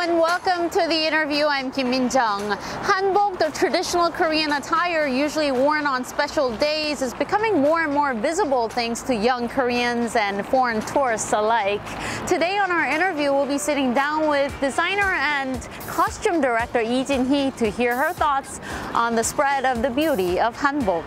and welcome to the interview. I'm Kim Min-jung. Hanbok, the traditional Korean attire usually worn on special days, is becoming more and more visible thanks to young Koreans and foreign tourists alike. Today on our interview, we'll be sitting down with designer and costume director Lee Jin-hee to hear her thoughts on the spread of the beauty of Hanbok.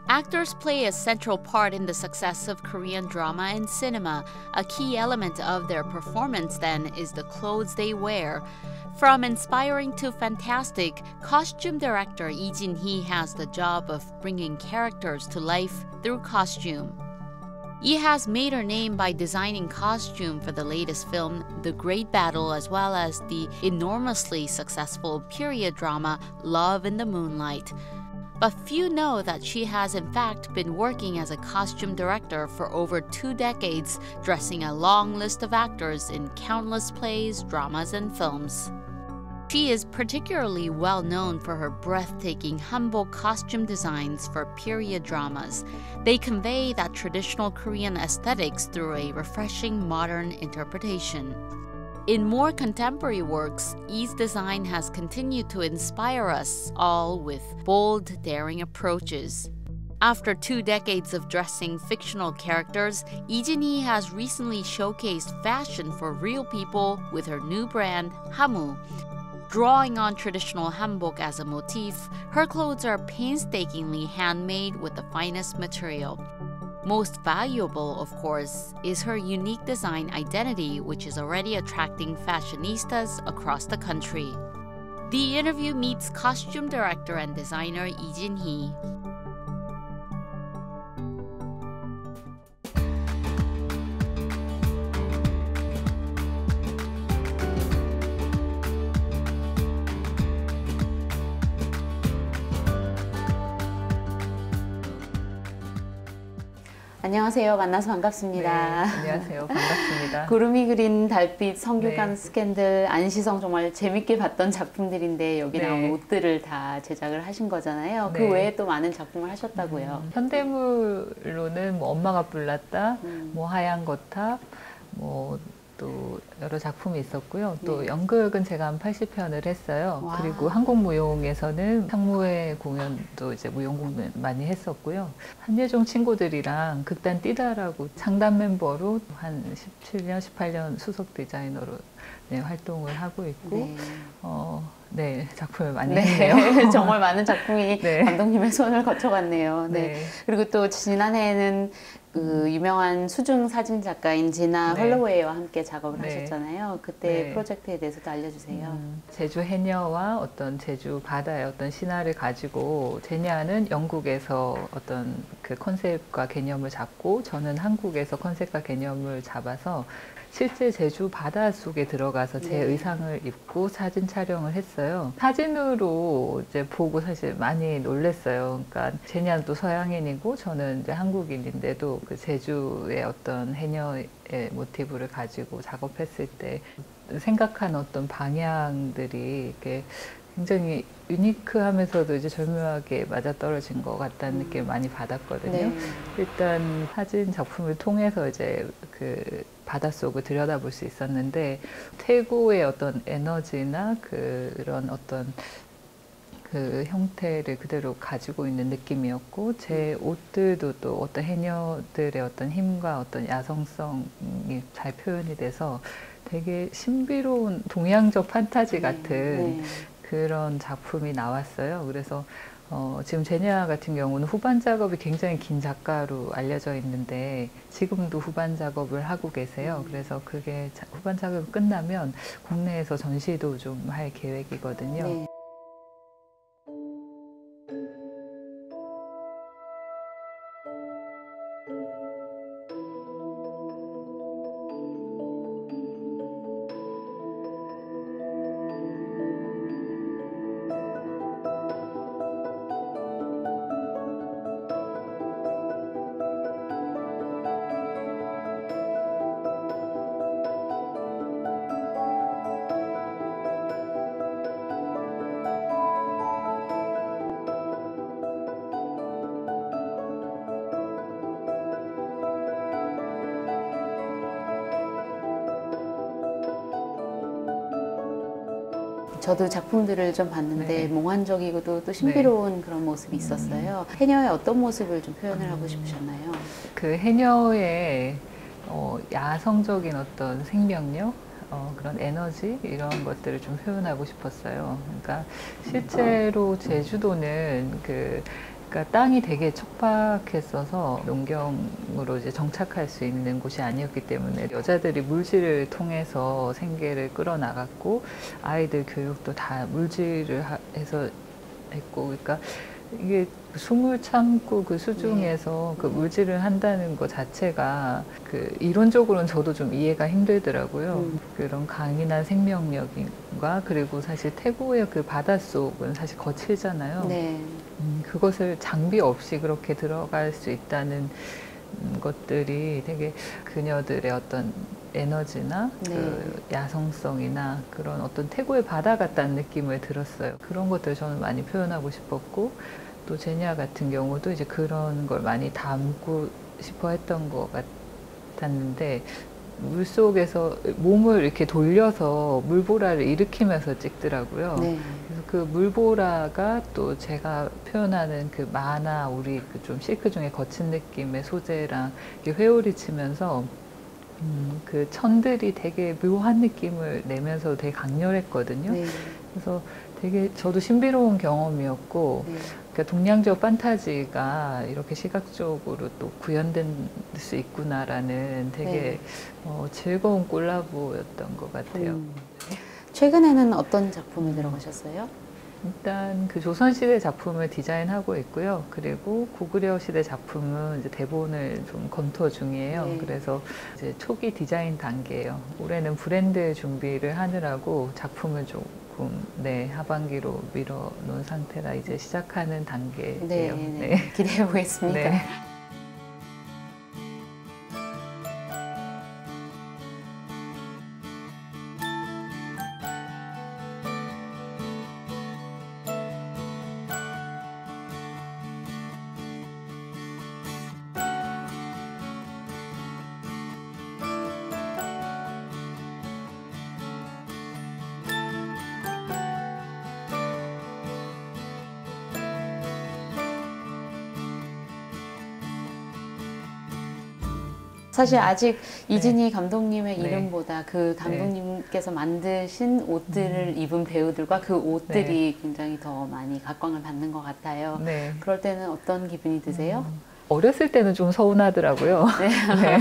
Actors play a central part in the success of Korean drama and cinema. A key element of their performance, then, is the clothes they wear. From inspiring to fantastic, costume director Lee Jin-hee has the job of bringing characters to life through costume. Lee has made her name by designing costume for the latest film, The Great Battle, as well as the enormously successful period drama, Love in the Moonlight. But few know that she has in fact been working as a costume director for over 2 decades, dressing a long list of actors in countless plays, dramas, and films. She is particularly well known for her breathtaking hanbok costume designs for period dramas. They convey that traditional Korean aesthetics through a refreshing modern interpretation. In more contemporary works, Lee's design has continued to inspire us all with bold, daring approaches. After 2 decades of dressing fictional characters, Lee Jin-hee has recently showcased fashion for real people with her new brand, Hamu. Drawing on traditional hanbok as a motif, her clothes are painstakingly handmade with the finest material. Most valuable, of course, is her unique design identity, which is already attracting fashionistas across the country. The interview meets costume director and designer Lee Jin-hee. 안녕하세요. 만나서 반갑습니다. 네, 안녕하세요. 반갑습니다. 구름이 그린 달빛, 성균관 네. 스캔들, 안시성 정말 재밌게 봤던 작품들인데 여기 네. 나온 옷들을 다 제작을 하신 거잖아요. 네. 그 외에 또 많은 작품을 하셨다고요. 현대물로는 뭐 엄마가 불났다, 뭐 하얀 거탑, 뭐 또 여러 작품이 있었고요. 또 네. 연극은 제가 한 80편을 했어요. 와. 그리고 한국무용에서는 상무회 공연도 이제 무용 공연 많이 했었고요. 한예종 친구들이랑 극단 띠다라고 창단 멤버로 한 17년, 18년 수석 디자이너로 네, 활동을 하고 있고 네. 네, 작품을 많이 네. 했네요. 정말 많은 작품이 네. 감독님의 손을 거쳐갔네요. 네. 네. 그리고 또 지난해에는 그 유명한 수중 사진 작가인 지나 네. 헐로웨이와 함께 작업을 네. 하셨잖아요. 그때 네. 프로젝트에 대해서도 알려주세요. 제주 해녀와 어떤 제주 바다의 어떤 신화를 가지고 제니아는 영국에서 어떤 그 컨셉과 개념을 잡고 저는 한국에서 컨셉과 개념을 잡아서 실제 제주 바다 속에 들어가서 제 네. 의상을 입고 사진 촬영을 했어요. 사진으로 이제 보고 사실 많이 놀랐어요. 그러니까 제니아는 또 서양인이고 저는 이제 한국인인데도 그 제주의 어떤 해녀의 모티브를 가지고 작업했을 때 생각한 어떤 방향들이 이렇게 굉장히 유니크하면서도 이제 절묘하게 맞아떨어진 것 같다는 느낌을 많이 받았거든요. 네. 일단 사진 작품을 통해서 이제 그 바닷속을 들여다볼 수 있었는데 태고의 어떤 에너지나 그런 어떤 그 형태를 그대로 가지고 있는 느낌이었고 제 옷들도 또 어떤 해녀들의 어떤 힘과 어떤 야성성이 잘 표현이 돼서 되게 신비로운 동양적 판타지 같은 네. 그런 작품이 나왔어요. 그래서 지금 제니아 같은 경우는 후반 작업이 굉장히 긴 작가로 알려져 있는데 지금도 후반 작업을 하고 계세요. 그래서 그게 후반 작업이 끝나면 국내에서 전시도 좀 할 계획이거든요. 네. 저도 작품들을 좀 봤는데 네. 몽환적이고도 또 신비로운 그런 모습이 있었어요. 해녀의 어떤 모습을 좀 표현을 하고 싶으셨나요? 그 해녀의 야성적인 어떤 생명력, 그런 에너지 이런 것들을 좀 표현하고 싶었어요. 그러니까 실제로 제주도는 그러니까 땅이 되게 척박했어서 농경으로 이제 정착할 수 있는 곳이 아니었기 때문에 여자들이 물질을 통해서 생계를 끌어나갔고 아이들 교육도 다 물질을 해서 했고, 그러니까 이게 숨을 참고 그 수중에서 그 물질을 한다는 것 자체가 그 이론적으로는 저도 좀 이해가 힘들더라고요. 그런 강인한 생명력과 그리고 사실 태국의 그 바닷속은 사실 거칠잖아요. 네. 그것을 장비 없이 그렇게 들어갈 수 있다는 것들이 되게 그녀들의 어떤 에너지나 네. 그 야성성이나 그런 어떤 태고의 바다 같다는 느낌을 들었어요. 그런 것들을 저는 많이 표현하고 싶었고, 또 제니아 같은 경우도 이제 그런 걸 많이 담고 싶어 했던 것 같았는데, 물속에서 몸을 이렇게 돌려서 물보라를 일으키면서 찍더라고요. 네. 그래서 그 물보라가 또 제가 표현하는 그 만화, 우리 그 좀 실크 중에 거친 느낌의 소재랑 이렇게 회오리 치면서 그 천들이 되게 묘한 느낌을 내면서 되게 강렬했거든요. 네. 그래서 되게 저도 신비로운 경험이었고, 네. 그러니까 동양적 판타지가 이렇게 시각적으로 또 구현될 수 있구나라는 되게 네. 즐거운 콜라보였던 것 같아요. 최근에는 어떤 작품에 들어가셨어요? 일단 그 조선시대 작품을 디자인하고 있고요. 그리고 고구려 시대 작품은 이제 대본을 좀 검토 중이에요. 네. 그래서 이제 초기 디자인 단계예요. 올해는 브랜드 준비를 하느라고 작품을 조금 하반기로 밀어놓은 상태라 이제 시작하는 단계예요. 네, 네. 기대해 보겠습니다. 네. 사실 아직 이진희 감독님의 네. 이름보다 그 감독님께서 만드신 옷들을 입은 배우들과 그 옷들이 굉장히 더 많이 각광을 받는 것 같아요. 네. 그럴 때는 어떤 기분이 드세요? 어렸을 때는 좀 서운하더라고요. 네.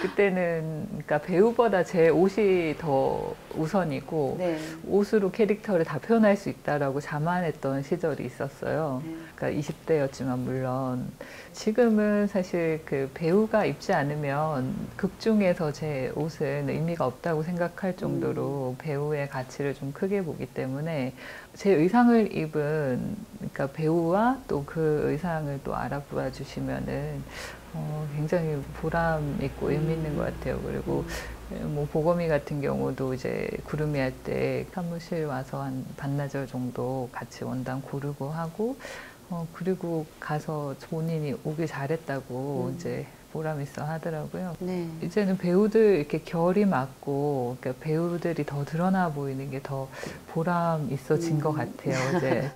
그때는 그러니까 배우보다 제 옷이 더 우선이고 네. 옷으로 캐릭터를 다 표현할 수 있다라고 자만했던 시절이 있었어요. 네. 그러니까 20대였지만 물론 지금은 사실 그 배우가 입지 않으면 극 중에서 제 옷은 의미가 없다고 생각할 정도로 배우의 가치를 좀 크게 보기 때문에 제 의상을 입은 그러니까 배우와 또 그 의상을 또 알아봐 주시면은 굉장히 보람 있고 의미 있는 것 같아요. 그리고 뭐 보검이 같은 경우도 이제 구름이 할 때 사무실 와서 한 반나절 정도 같이 원단 고르고 하고 그리고 가서 본인이 오길 잘했다고 이제 보람 있어 하더라고요. 네. 이제는 배우들 이렇게 결이 맞고 그러니까 배우들이 더 드러나 보이는 게 더 보람 있어진 것 같아요. 이제.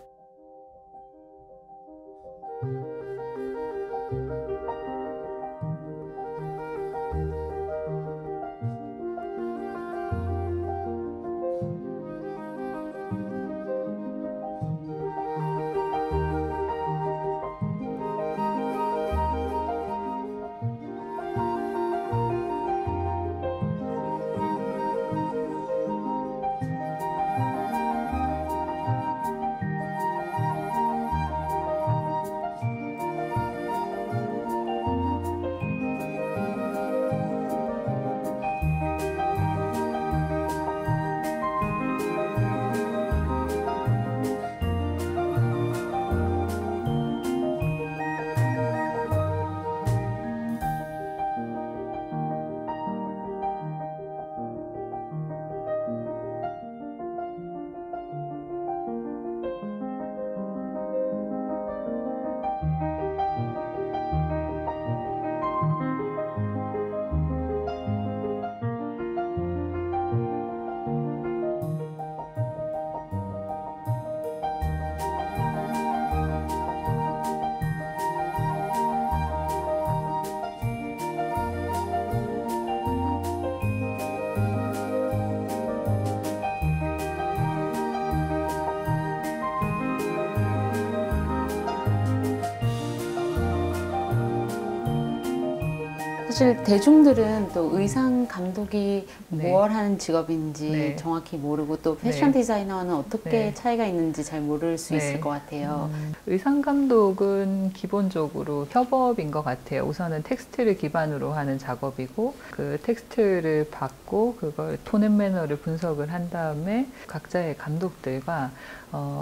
사실 대중들은 또 의상 감독이 네. 뭘 하는 직업인지 네. 정확히 모르고 또 패션 네. 디자이너는 어떻게 네. 차이가 있는지 잘 모를 수 네. 있을 것 같아요. 의상 감독은 기본적으로 협업인 것 같아요. 우선은 텍스트를 기반으로 하는 작업이고 그 텍스트를 받고 그걸 톤 앤 매너를 분석을 한 다음에 각자의 감독들과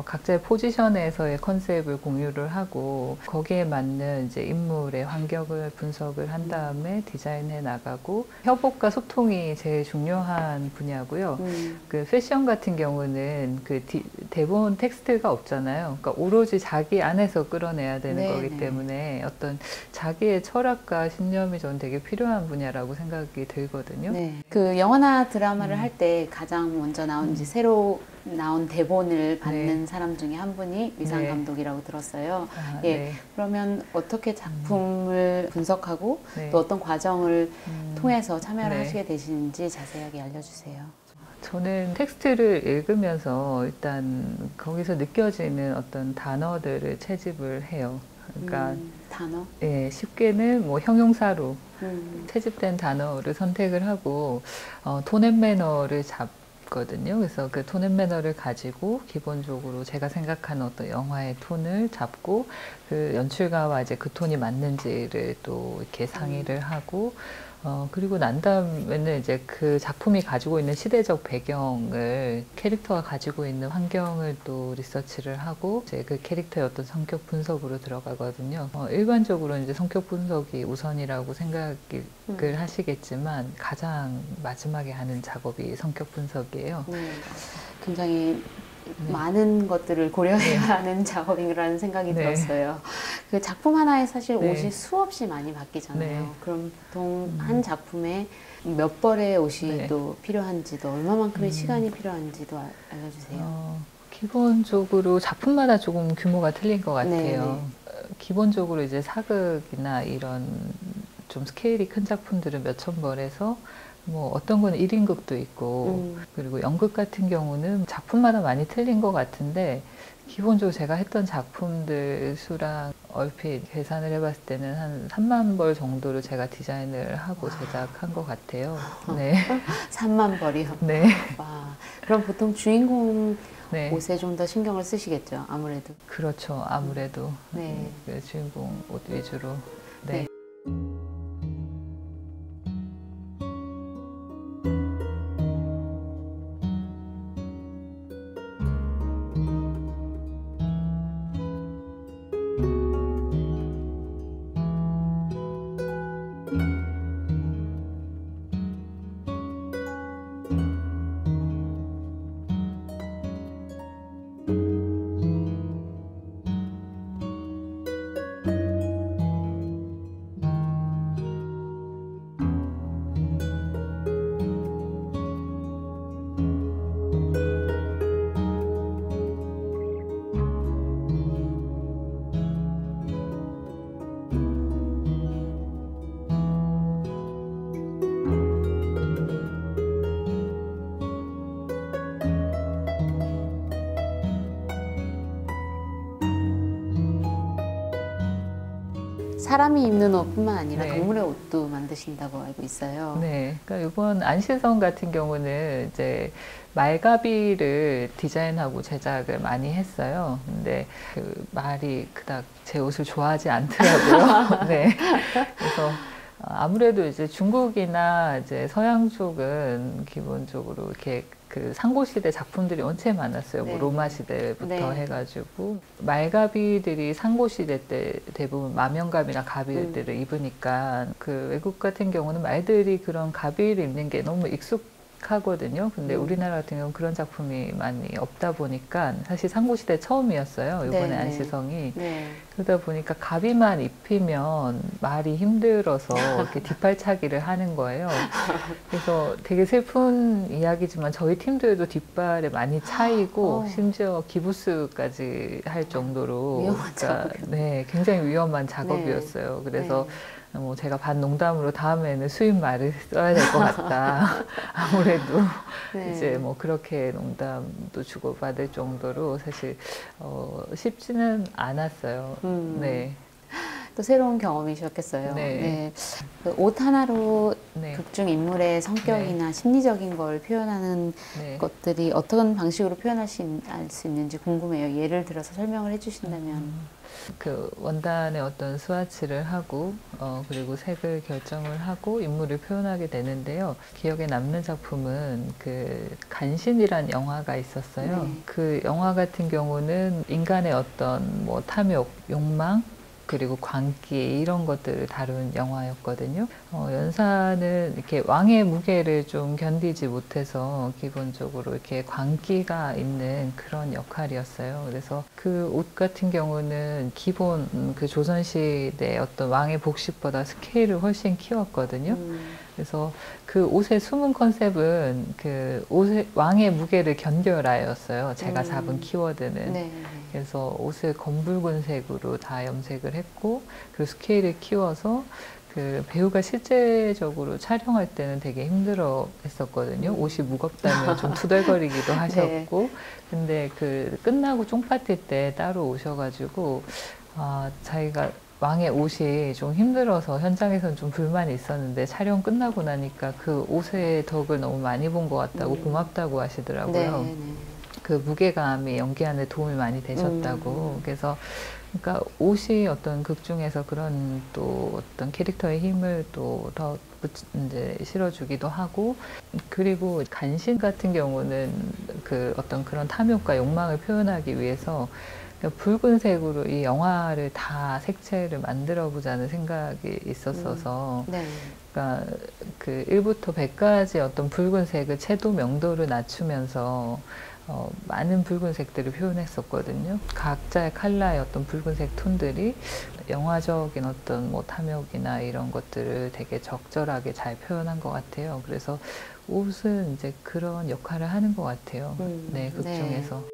각자의 포지션에서의 컨셉을 공유를 하고 거기에 맞는 이제 인물의 환경을 분석을 한 다음에 디자인해 나가고 협업과 소통이 제일 중요한 분야고요. 그 패션 같은 경우는 그 대본 텍스트가 없잖아요. 그러니까 오로지 자기 안에서 끌어내야 되는 네, 거기 네. 때문에 어떤 자기의 철학과 신념이 저는 되게 필요한 분야라고 생각이 들거든요. 네. 그 영화나 드라마를 할 때 가장 먼저 나온 이제 새로 나온 대본을 받는 사람 중에 한 분이 의상 네. 감독이라고 들었어요. 아, 예. 네. 그러면 어떻게 작품을 분석하고 네. 또 어떤 과정을 통해서 참여를 네. 하시게 되시는지 자세하게 알려주세요. 저는 텍스트를 읽으면서 일단 거기서 느껴지는 어떤 단어들을 채집을 해요. 그러니까 단어? 예, 쉽게는 뭐 형용사로 음. 채집된 단어를 선택을 하고 톤 앤 매너를 잡거든요. 그래서 그 톤 앤 매너를 가지고 기본적으로 제가 생각하는 어떤 영화의 톤을 잡고 그 연출가와 이제 그 톤이 맞는지를 또 이렇게 상의를 하고 그리고 난 다음에는 이제 그 작품이 가지고 있는 시대적 배경을 캐릭터가 가지고 있는 환경을 또 리서치를 하고 이제 그 캐릭터의 어떤 성격 분석으로 들어가거든요. 일반적으로 이제 성격 분석이 우선이라고 생각을 하시겠지만 가장 마지막에 하는 작업이 성격 분석이에요. 굉장히 많은 것들을 고려해야 하는 작업이라는 생각이 네. 들었어요. 그 작품 하나에 사실 네. 옷이 수없이 많이 바뀌잖아요. 네. 그럼 보통 한 작품에 몇 벌의 옷이 네. 또 필요한지도 얼마만큼의 시간이 필요한지도 알려주세요. 기본적으로 작품마다 조금 규모가 틀린 것 같아요. 네. 기본적으로 이제 사극이나 이런 좀 스케일이 큰 작품들은 몇천 벌에서 뭐 어떤 거는 1인극도 있고 그리고 연극 같은 경우는 작품마다 많이 틀린 것 같은데 기본적으로 제가 했던 작품들 수랑 얼핏 계산을 해봤을 때는 한 3만 벌 정도를 제가 디자인을 하고 제작한 것 같아요. 네. 3만 벌이요? 네. 와, 그럼 보통 주인공 네. 옷에 좀 더 신경을 쓰시겠죠, 아무래도. 그렇죠. 아무래도 네. 그 주인공 옷 위주로. 네. 네. 사람이 입는 옷뿐만 아니라 네. 동물의 옷도 만드신다고 알고 있어요. 네. 그러니까 이번 안시성 같은 경우는 이제 말가비를 디자인하고 제작을 많이 했어요. 근데 그 말이 그닥 제 옷을 좋아하지 않더라고요. 네. 그래서 아무래도 이제 중국이나 이제 서양 쪽은 기본적으로 이렇게 그 상고시대 작품들이 엄청 많았어요. 네. 뭐 로마 시대부터 네. 해가지고 말가비들이 상고시대 때 대부분 마명갑이나 가비들을 입으니까 그 외국 같은 경우는 말들이 그런 가비를 입는 게 너무 익숙하거든요. 근데 우리나라 같은 경우는 그런 작품이 많이 없다 보니까 사실 상고시대 처음이었어요. 이번에 네, 네. 안시성이. 네. 그러다 보니까 가비만 입히면 말이 힘들어서 이렇게 뒷발차기를 하는 거예요. 그래서 되게 슬픈 이야기지만 저희 팀들도 뒷발에 많이 차이고 심지어 기부스까지 할 정도로 위험한 작업. 네, 굉장히 위험한 작업이었어요. 그래서 뭐 제가 반 농담으로 다음에는 수입 말을 써야 될 것 같다. 아무래도 네. 이제 뭐 그렇게 농담도 주고받을 정도로 사실 쉽지는 않았어요. 네. 또 새로운 경험이셨겠어요. 네. 네. 그 옷 하나로 네. 극중 인물의 성격이나 심리적인 걸 표현하는 네. 것들이 어떤 방식으로 표현할 수 있는지 궁금해요. 예를 들어서 설명을 해주신다면. 그 원단의 어떤 스와치를 하고 그리고 색을 결정을 하고 인물을 표현하게 되는데요. 기억에 남는 작품은 그 간신이란 영화가 있었어요. 네. 그 영화 같은 경우는 인간의 어떤 뭐 탐욕, 욕망 그리고 광기 이런 것들을 다룬 영화였거든요. 연사는 이렇게 왕의 무게를 좀 견디지 못해서 기본적으로 이렇게 광기가 있는 그런 역할이었어요. 그래서 그 옷 같은 경우는 기본 그 조선시대 어떤 왕의 복식보다 스케일을 훨씬 키웠거든요. 그래서 그 옷의 숨은 컨셉은 그 옷의 왕의 무게를 견뎌라였어요. 제가 잡은 키워드는. 네. 그래서 옷을 검붉은색으로 다 염색을 했고, 그 스케일을 키워서 그 배우가 실제적으로 촬영할 때는 되게 힘들어 했었거든요. 옷이 무겁다면 좀 투덜거리기도 하셨고, 네. 근데 그 끝나고 쫑파티 때 따로 오셔가지고, 자기가 왕의 옷이 좀 힘들어서 현장에서는 좀 불만이 있었는데 촬영 끝나고 나니까 그 옷의 덕을 너무 많이 본 것 같다고 고맙다고 하시더라고요. 네. 그 무게감이 연기하는 데 도움이 많이 되셨다고. 그래서 그러니까 옷이 어떤 극 중에서 그런 또 어떤 캐릭터의 힘을 또 더 이제 실어주기도 하고, 그리고 간신 같은 경우는 그 어떤 그런 탐욕과 욕망을 표현하기 위해서 붉은색으로 이 영화를 다 색채를 만들어 보자는 생각이 있었어서, 네. 그러니까 그 1부터 100까지 어떤 붉은색을 채도 명도를 낮추면서 많은 붉은색들을 표현했었거든요. 각자의 컬러의 어떤 붉은색 톤들이 영화적인 어떤 뭐 탐욕이나 이런 것들을 되게 적절하게 잘 표현한 것 같아요. 그래서 옷은 이제 그런 역할을 하는 것 같아요. 네, 극 중에서. 네.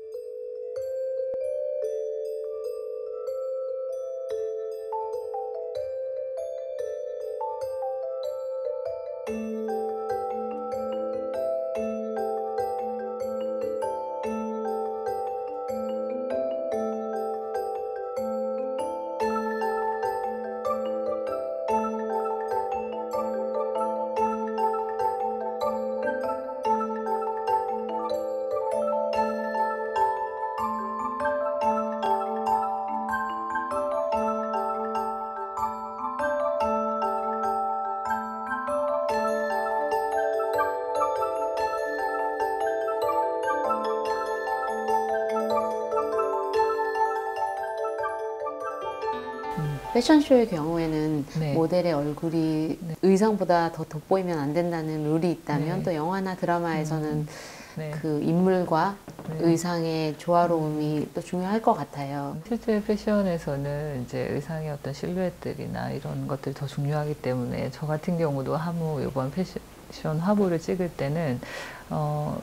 패션쇼의 경우에는 네. 모델의 얼굴이 네. 의상보다 더 돋보이면 안 된다는 룰이 있다면, 네. 또 영화나 드라마에서는 네. 그 인물과 네. 의상의 조화로움이 또 중요할 것 같아요. 실제 패션에서는 이제 의상의 어떤 실루엣들이나 이런 것들이 더 중요하기 때문에, 저 같은 경우도 하무 이번 패션 화보를 찍을 때는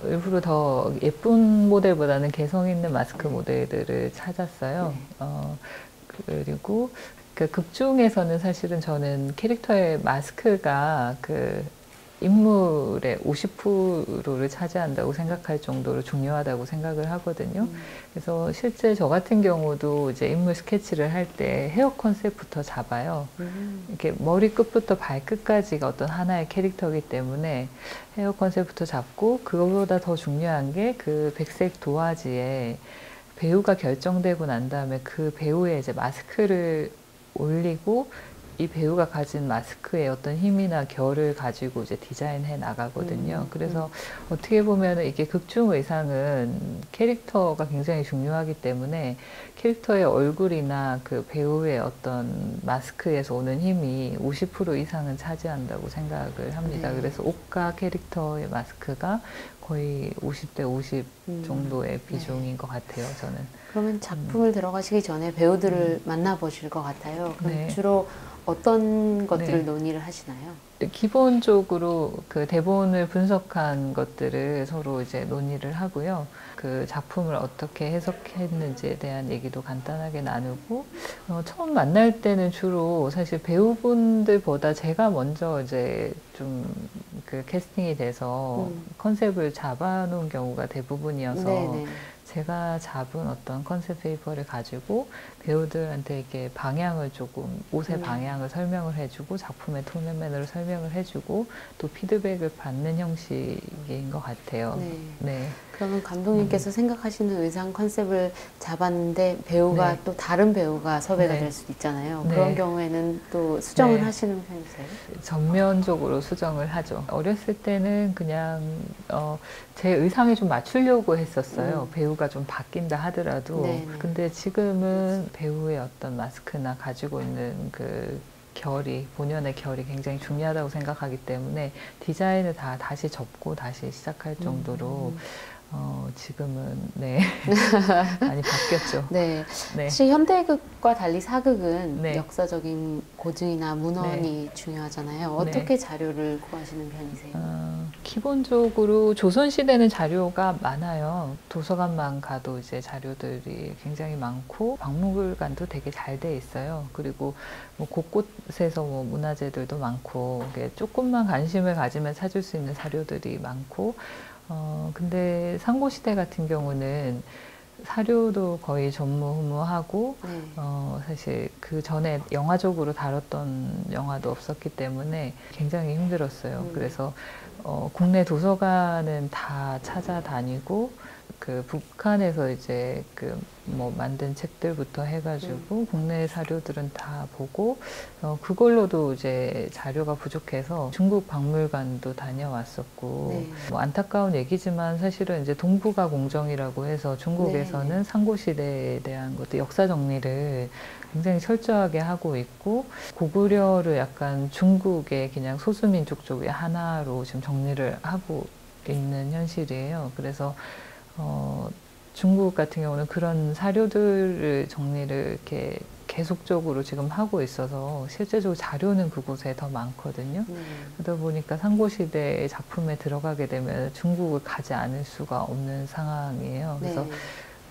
일부러 더 예쁜 모델보다는 개성 있는 마스크 모델들을 찾았어요. 네. 그리고 그 극 중에서는 사실은 저는 캐릭터의 마스크가 그 인물의 50%를 차지한다고 생각할 정도로 중요하다고 생각을 하거든요. 그래서 실제 저 같은 경우도 이제 인물 스케치를 할 때 헤어 컨셉부터 잡아요. 이렇게 머리 끝부터 발끝까지가 어떤 하나의 캐릭터이기 때문에 헤어 컨셉부터 잡고, 그거보다 더 중요한 게 그 백색 도화지에 배우가 결정되고 난 다음에 그 배우의 이제 마스크를 올리고, 이 배우가 가진 마스크의 어떤 힘이나 결을 가지고 이제 디자인해 나가거든요. 그래서 어떻게 보면 이게 극중 의상은 캐릭터가 굉장히 중요하기 때문에 캐릭터의 얼굴이나 그 배우의 어떤 마스크에서 오는 힘이 50% 이상은 차지한다고 생각을 합니다. 네. 그래서 옷과 캐릭터의 마스크가 거의 50대 50 정도의 비중인 네. 것 같아요, 저는. 그러면 작품을 들어가시기 전에 배우들을 만나보실 것 같아요. 그럼 네. 주로 어떤 것들을 네. 논의를 하시나요? 기본적으로 그 대본을 분석한 것들을 서로 이제 논의를 하고요. 그 작품을 어떻게 해석했는지에 대한 얘기도 간단하게 나누고, 처음 만날 때는 주로 사실 배우분들보다 제가 먼저 이제 좀 그 캐스팅이 돼서 컨셉을 잡아놓은 경우가 대부분이어서 네네. 제가 잡은 어떤 컨셉 페이퍼를 가지고 배우들한테 이렇게 방향을 조금 옷의 방향을 설명을 해주고 작품의 톤앤매너를 설명을 해주고 또 피드백을 받는 형식인 것 같아요. 네. 네. 그러면 감독님께서 생각하시는 의상 컨셉을 잡았는데 배우가 네. 또 다른 배우가 섭외가 네. 될 수도 있잖아요. 네. 그런 경우에는 또 수정을 네. 하시는 편이세요? 전면적으로 수정을 하죠. 어렸을 때는 그냥 제 의상에 좀 맞추려고 했었어요. 배우가 좀 바뀐다 하더라도. 네네. 근데 지금은 배우의 어떤 마스크나 가지고 있는 그 결이, 본연의 결이 굉장히 중요하다고 생각하기 때문에 디자인을 다 다시 접고 다시 시작할 정도로 지금은 네 많이 바뀌었죠. 네. 네. 사실 현대극과 달리 사극은 네. 역사적인 고증이나 문헌이 중요하잖아요. 어떻게 자료를 구하시는 편이세요? 기본적으로 조선시대는 자료가 많아요. 도서관만 가도 이제 자료들이 굉장히 많고 박물관도 되게 잘 돼 있어요. 그리고 뭐 곳곳에서 뭐 문화재들도 많고 조금만 관심을 가지면 찾을 수 있는 자료들이 많고 근데 상고시대 같은 경우는 사료도 거의 전무후무하고 네. 사실 그 전에 영화적으로 다뤘던 영화도 없었기 때문에 굉장히 힘들었어요. 그래서 국내 도서관은 다 찾아다니고 그 북한에서 이제 그 뭐 만든 책들부터 해가지고 국내 사료들은 다 보고 그걸로도 이제 자료가 부족해서 중국 박물관도 다녀왔었고 네. 뭐 안타까운 얘기지만 사실은 이제 동북아 공정이라고 해서 중국에서는 네. 상고시대에 대한 것도 역사 정리를 굉장히 철저하게 하고 있고 고구려를 약간 중국의 그냥 소수민족 쪽의 하나로 지금 정리를 하고 있는 현실이에요. 그래서 중국 같은 경우는 그런 사료들을 정리를 이렇게 계속적으로 지금 하고 있어서 실제적으로 자료는 그곳에 더 많거든요. 그러다 보니까 상고시대의 작품에 들어가게 되면 중국을 가지 않을 수가 없는 상황이에요. 그래서 네.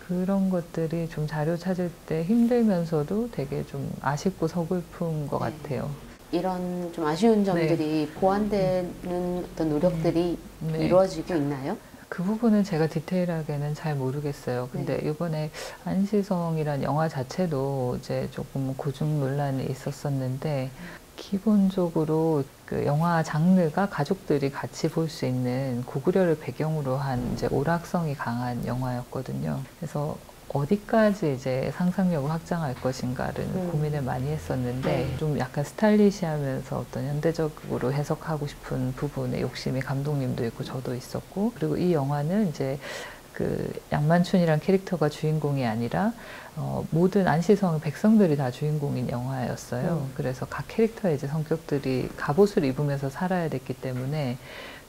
그런 것들이 좀 자료 찾을 때 힘들면서도 되게 좀 아쉽고 서글픈 것 같아요. 이런 좀 아쉬운 점들이 보완되는 어떤 노력들이 이루어지고 있나요? 그 부분은 제가 디테일하게는 잘 모르겠어요. 근데 이번에 안시성이란 영화 자체도 이제 조금 고증 논란이 있었었는데 기본적으로 그 영화 장르가 가족들이 같이 볼 수 있는 고구려를 배경으로 한 이제 오락성이 강한 영화였거든요. 그래서 어디까지 이제 상상력을 확장할 것인가를 고민을 많이 했었는데 좀 약간 스타일리시하면서 어떤 현대적으로 해석하고 싶은 부분에 욕심이 감독님도 있고 저도 있었고 그리고 이 영화는 이제 그 양만춘이란 캐릭터가 주인공이 아니라 모든 안시성 백성들이 다 주인공인 영화였어요. 그래서 각 캐릭터의 이제 성격들이 갑옷을 입으면서 살아야 됐기 때문에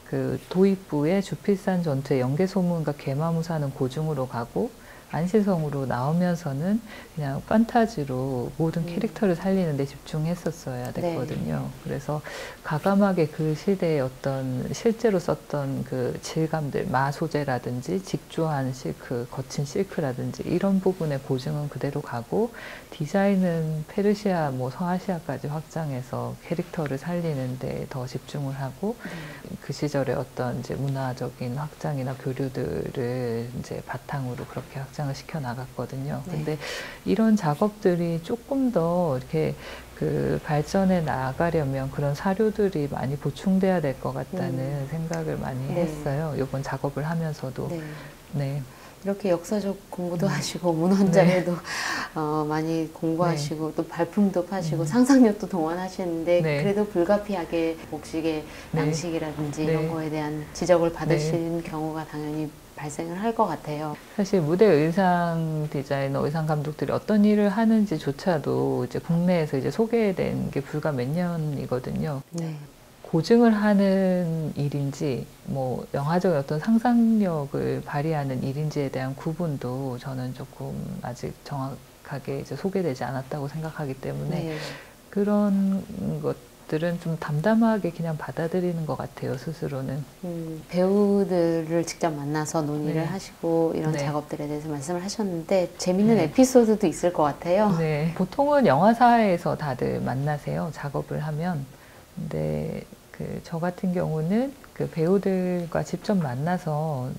그 도입부의 주필산 전투의 연개소문과 괴마무사는 고증으로 가고 안시성으로 나오면서는 그냥 판타지로 모든 캐릭터를 살리는 데 집중했었어야 됐거든요. 그래서 과감하게 그 시대의 어떤 실제로 썼던 그 질감들, 마 소재라든지 직조한 실크, 거친 실크라든지 이런 부분의 고증은 그대로 가고 디자인은 페르시아, 뭐 서아시아까지 확장해서 캐릭터를 살리는 데 더 집중을 하고 그 시절의 어떤 이제 문화적인 확장이나 교류들을 이제 바탕으로 그렇게 확장을 시켜 나갔거든요. 근데 이런 작업들이 조금 더 이렇게 그 발전해 나가려면 그런 사료들이 많이 보충돼야 될 것 같다는 생각을 많이 했어요. 이번 작업을 하면서도. 네. 이렇게 역사적 공부도 하시고 문헌 자료도 많이 공부하시고 또 발품도 파시고 상상력도 동원하시는데 그래도 불가피하게 복식의 양식이라든지 이런 거에 대한 지적을 받으시는 경우가 당연히 발생을 할 것 같아요. 사실 무대 의상 디자이너, 의상 감독들이 어떤 일을 하는지조차도 이제 국내에서 이제 소개된 게 불과 몇 년이거든요. 고증을 하는 일인지, 뭐 영화적인 어떤 상상력을 발휘하는 일인지에 대한 구분도 저는 조금 아직 정확하게 이제 소개되지 않았다고 생각하기 때문에 그런 것들은 좀 담담하게 그냥 받아들이는 것 같아요, 스스로는. 배우들을 직접 만나서 논의를 하시고 이런 작업들에 대해서 말씀을 하셨는데 재밌는 에피소드도 있을 것 같아요. 보통은 영화사에서 다들 만나세요, 작업을 하면. 근데 저 같은 경우는 그 배우들과 직접 만나서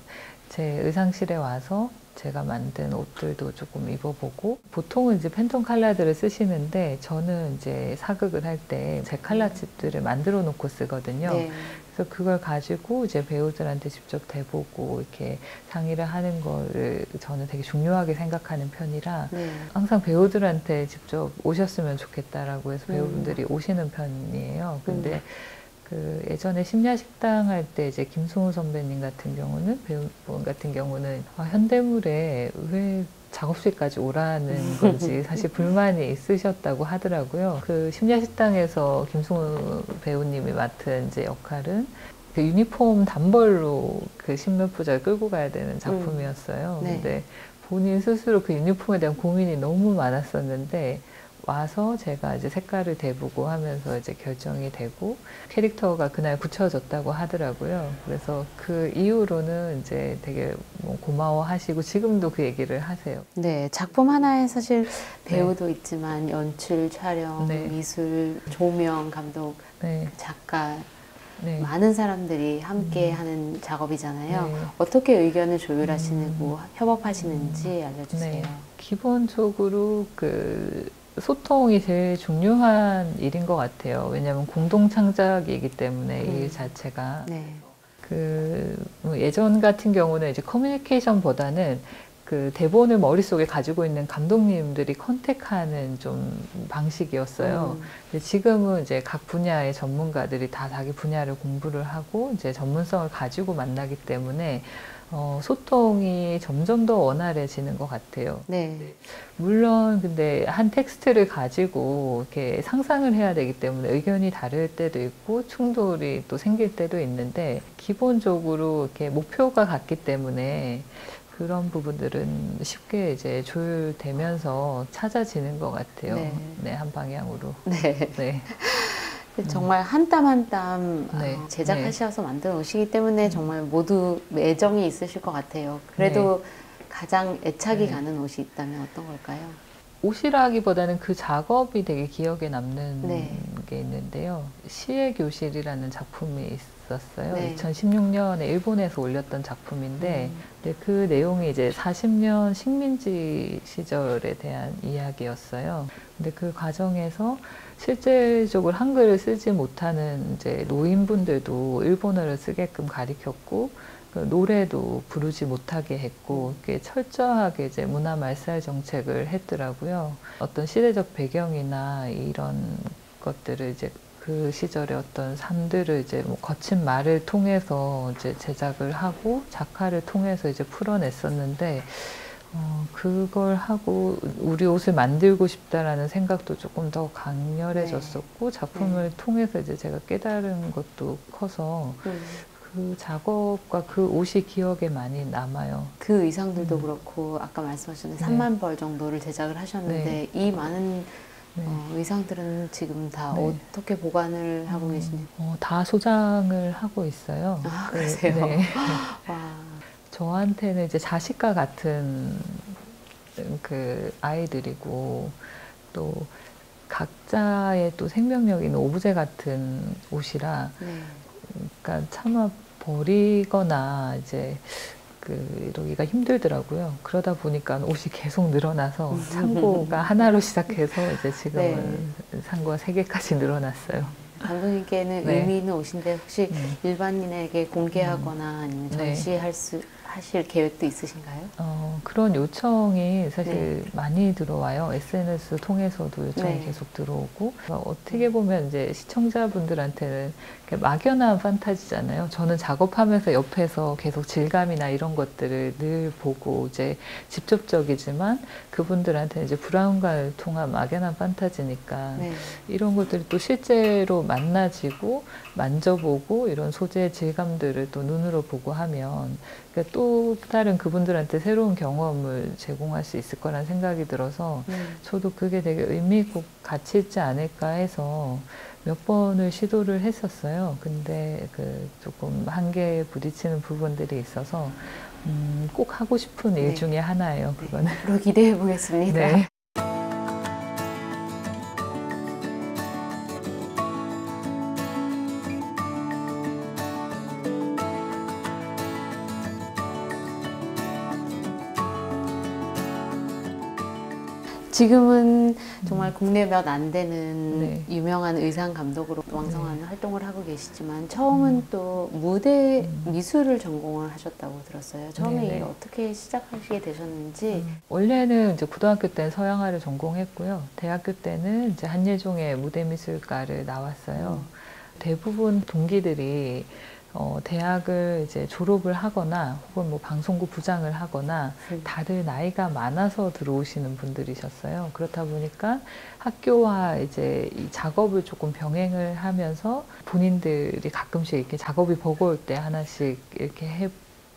제 의상실에 와서 제가 만든 옷들도 조금 입어보고, 보통은 이제 팬톤 컬러들을 쓰시는데 저는 이제 사극을 할 때 제 컬러칩들을 만들어 놓고 쓰거든요. 네. 그래서 그걸 가지고 이제 배우들한테 직접 대보고 이렇게 상의를 하는 거를 저는 되게 중요하게 생각하는 편이라 네. 항상 배우들한테 직접 오셨으면 좋겠다라고 해서 배우분들이 오시는 편이에요. 근데 그 예전에 심야식당 할 때 이제 김승우 선배님 같은 경우는, 배우분 같은 경우는 현대물에 왜 작업실까지 오라는 건지 사실 불만이 있으셨다고 하더라고요. 그 심야식당에서 김승우 배우님이 맡은 이제 역할은 그 유니폼 단벌로 그 신묘부자를 끌고 가야 되는 작품이었어요. 네. 근데 본인 스스로 그 유니폼에 대한 고민이 너무 많았었는데 와서 제가 이제 색깔을 대보고 하면서 이제 결정이 되고 캐릭터가 그날 굳혀졌다고 하더라고요. 그래서 그 이후로는 이제 되게 뭐 고마워하시고 지금도 그 얘기를 하세요. 네, 작품 하나에 사실 배우도 있지만 연출, 촬영, 미술, 조명, 감독, 작가 많은 사람들이 함께 하는 작업이잖아요. 어떻게 의견을 조율하시고 협업하시는지 알려주세요. 기본적으로 그 소통이 제일 중요한 일인 것 같아요. 왜냐하면 공동 창작이기 때문에 이 일 자체가. 그 예전 같은 경우는 이제 커뮤니케이션보다는 그 대본을 머릿속에 가지고 있는 감독님들이 컨택하는 좀 방식이었어요. 근데 지금은 이제 각 분야의 전문가들이 다 자기 분야를 공부를 하고 이제 전문성을 가지고 만나기 때문에 소통이 점점 더 원활해지는 것 같아요. 물론 근데 한 텍스트를 가지고 이렇게 상상을 해야 되기 때문에 의견이 다를 때도 있고 충돌이 또 생길 때도 있는데 기본적으로 이렇게 목표가 같기 때문에 그런 부분들은 쉽게 이제 조율되면서 찾아지는 것 같아요. 한 방향으로. 정말 한 땀 한 땀 제작하셔서 만들어 오시기 때문에 정말 모두 애정이 있으실 것 같아요. 그래도 가장 애착이 가는 옷이 있다면 어떤 걸까요? 옷이라기보다는 그 작업이 되게 기억에 남는 게 있는데요. 시의 교실이라는 작품이 있었어요. 2016년에 일본에서 올렸던 작품인데 그 내용이 이제 40년 식민지 시절에 대한 이야기였어요. 근데 그 과정에서 실제적으로 한글을 쓰지 못하는 이제 노인분들도 일본어를 쓰게끔 가르쳤고 그 노래도 부르지 못하게 했고 이렇게 철저하게 이제 문화 말살 정책을 했더라고요. 어떤 시대적 배경이나 이런 것들을 이제 그 시절의 어떤 삶들을 이제 뭐 거친 말을 통해서 이제 제작을 하고 작화를 통해서 이제 풀어냈었는데 그걸 하고 우리 옷을 만들고 싶다라는 생각도 조금 더 강렬해졌었고 작품을 통해서 이제 제가 깨달은 것도 커서 그 작업과 그 옷이 기억에 많이 남아요. 그 의상들도 그렇고 아까 말씀하셨는데 3만 벌 정도를 제작을 하셨는데 이 많은 의상들은 지금 다 어떻게 보관을 하고 계시나요? 다 소장을 하고 있어요. 아, 그러세요? 와. 저한테는 이제 자식과 같은 그 아이들이고 또 각자의 또 생명력 있는 오브제 같은 옷이라 그러니까 차마 버리거나 이제 이러기가 힘들더라고요. 그러다 보니까 옷이 계속 늘어나서 창고가 하나로 시작해서 이제 지금은 창고가 3개까지 늘어났어요. 감독님께는 의미 있는 옷인데 혹시 일반인에게 공개하거나 아니면 전시하실 계획도 있으신가요? 그런 요청이 사실 많이 들어와요. SNS 통해서도 요청이 계속 들어오고 어떻게 보면 이제 시청자분들한테는 막연한 판타지잖아요. 저는 작업하면서 옆에서 계속 질감이나 이런 것들을 늘 보고 이제 직접적이지만 그분들한테는 이제 브라운관을 통한 막연한 판타지니까 이런 것들이 또 실제로 만나지고 만져보고 이런 소재의 질감들을 또 눈으로 보고 하면 그러니까 또 다른 그분들한테 새로운 경험을 제공할 수 있을 거란 생각이 들어서 저도 그게 되게 의미 있고 가치 있지 않을까 해서 몇 번을 시도를 했었어요. 근데 조금 한계에 부딪히는 부분들이 있어서 꼭 하고 싶은 일 중에 하나예요. 그거는. 앞으로 기대해 보겠습니다. 지금은 정말 국내 몇 안 되는 유명한 의상 감독으로 왕성한 활동을 하고 계시지만 처음은 또 무대 미술을 전공을 하셨다고 들었어요. 처음에 일 어떻게 시작하시게 되셨는지. 원래는 이제 고등학교 때는 서양화를 전공했고요. 대학교 때는 이제 한예종의 무대미술과를 나왔어요. 대부분 동기들이 대학을 이제 졸업을 하거나 혹은 뭐 방송국 부장을 하거나 다들 나이가 많아서 들어오시는 분들이셨어요. 그렇다 보니까 학교와 이제 이 작업을 조금 병행을 하면서 본인들이 가끔씩 이렇게 작업이 버거울 때 하나씩 이렇게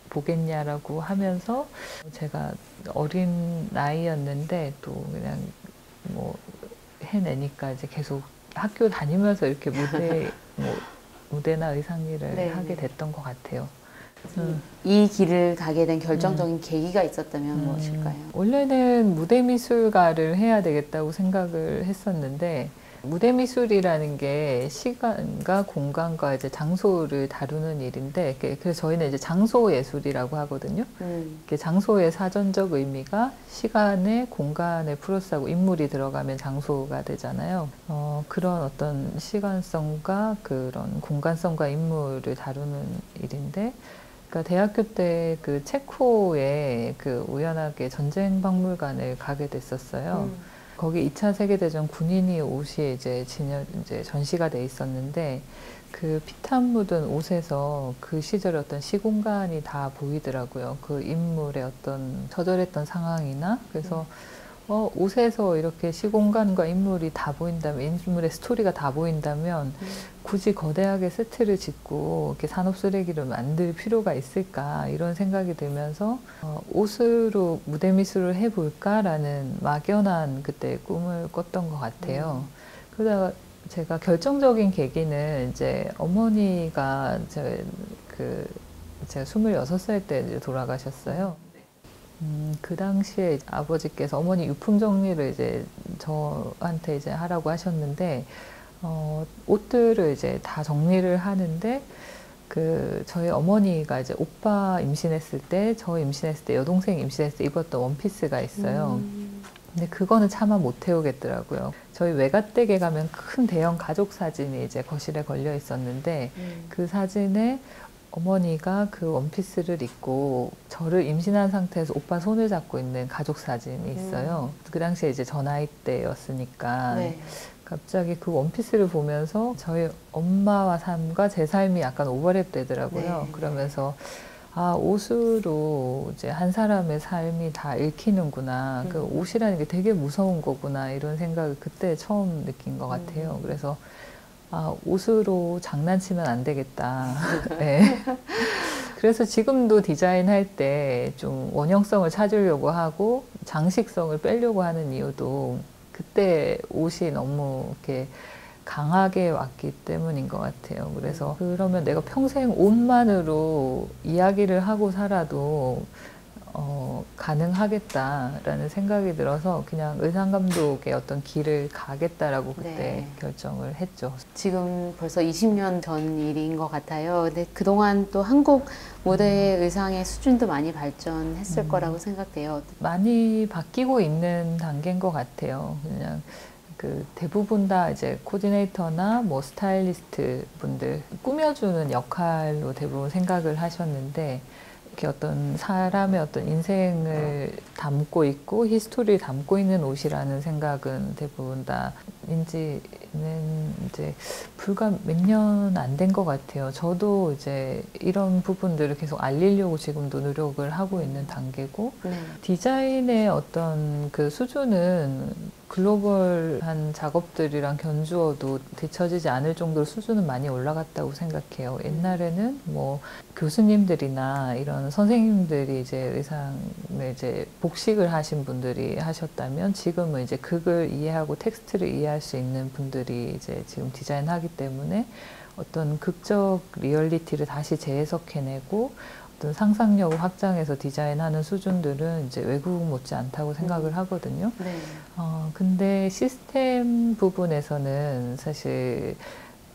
해보겠냐라고 하면서 제가 어린 나이였는데 또 그냥 뭐 해내니까 이제 계속 학교 다니면서 이렇게 무대나 의상 일을 하게 됐던 것 같아요. 이 길을 가게 된 결정적인 계기가 있었다면 무엇일까요? 원래는 무대미술가를 해야 되겠다고 생각을 했었는데 무대미술이라는 게 시간과 공간과 이제 장소를 다루는 일인데 그래서 저희는 이제 장소예술이라고 하거든요. 장소의 사전적 의미가 시간에 공간에 플러스하고 인물이 들어가면 장소가 되잖아요. 그런 어떤 시간성과 그런 공간성과 인물을 다루는 일인데 그러니까 대학교 때 그 체코에 그 우연하게 전쟁박물관을 가게 됐었어요. 거기 2차 세계대전 군인이 옷이 이제 전시가 돼 있었는데 그 피탄 묻은 옷에서 그 시절의 어떤 시공간이 다 보이더라고요. 그 인물의 어떤 처절했던 상황이나 그래서 옷에서 이렇게 시공간과 인물이 다 보인다면 인물의 스토리가 다 보인다면 굳이 거대하게 세트를 짓고 이렇게 산업 쓰레기를 만들 필요가 있을까 이런 생각이 들면서 옷으로 무대 미술을 해볼까라는 막연한 그때 꿈을 꿨던 것 같아요. 그러다가 제가 결정적인 계기는 이제 어머니가 제가 26살 때 돌아가셨어요. 그 당시에 아버지께서 어머니 유품 정리를 이제 저한테 이제 하라고 하셨는데, 옷들을 이제 다 정리를 하는데, 저희 어머니가 이제 오빠 임신했을 때, 저 임신했을 때, 여동생 임신했을 때 입었던 원피스가 있어요. 근데 그거는 차마 못 태우겠더라고요. 저희 외갓댁에 가면 큰 대형 가족 사진이 이제 거실에 걸려 있었는데, 그 사진에 어머니가 그 원피스를 입고 저를 임신한 상태에서 오빠 손을 잡고 있는 가족 사진이 있어요. 그 당시에 이제 저 나이 때였으니까 갑자기 그 원피스를 보면서 저희 엄마와 삶과 제 삶이 약간 오버랩 되더라고요. 그러면서 아, 옷으로 이제 한 사람의 삶이 다 읽히는구나. 그 옷이라는 게 되게 무서운 거구나. 이런 생각을 그때 처음 느낀 것 같아요. 그래서 아, 옷으로 장난치면 안 되겠다. 네. 그래서 지금도 디자인할 때 좀 원형성을 찾으려고 하고 장식성을 빼려고 하는 이유도 그때 옷이 너무 이렇게 강하게 왔기 때문인 것 같아요. 그래서 그러면 내가 평생 옷만으로 이야기를 하고 살아도 가능하겠다라는 생각이 들어서 그냥 의상감독의 어떤 길을 가겠다라고 그때 결정을 했죠. 지금 벌써 20년 전 일인 것 같아요. 근데 그동안 또 한국 무대 의상의 수준도 많이 발전했을 거라고 생각돼요. 많이 바뀌고 있는 단계인 것 같아요. 그냥 대부분 다 이제 코디네이터나 뭐 스타일리스트 분들 꾸며주는 역할로 대부분 생각을 하셨는데 이렇게 어떤 사람의 어떤 인생을 담고 있고 히스토리를 담고 있는 옷이라는 생각은 대부분 다 인지는 이제 불과 몇 년 안 된 것 같아요. 저도 이제 이런 부분들을 계속 알리려고 지금도 노력을 하고 있는 단계고 디자인의 어떤 그 수준은 글로벌한 작업들이랑 견주어도 뒤처지지 않을 정도로 수준은 많이 올라갔다고 생각해요. 옛날에는 뭐 교수님들이나 이런 선생님들이 이제 의상을 이제 복식을 하신 분들이 하셨다면 지금은 이제 극을 이해하고 텍스트를 이해할 수 있는 분들이 이제 지금 디자인하기 때문에 어떤 극적 리얼리티를 다시 재해석해내고 어떤 상상력을 확장해서 디자인하는 수준들은 이제 외국 못지 않다고 생각을 하거든요. 근데 시스템 부분에서는 사실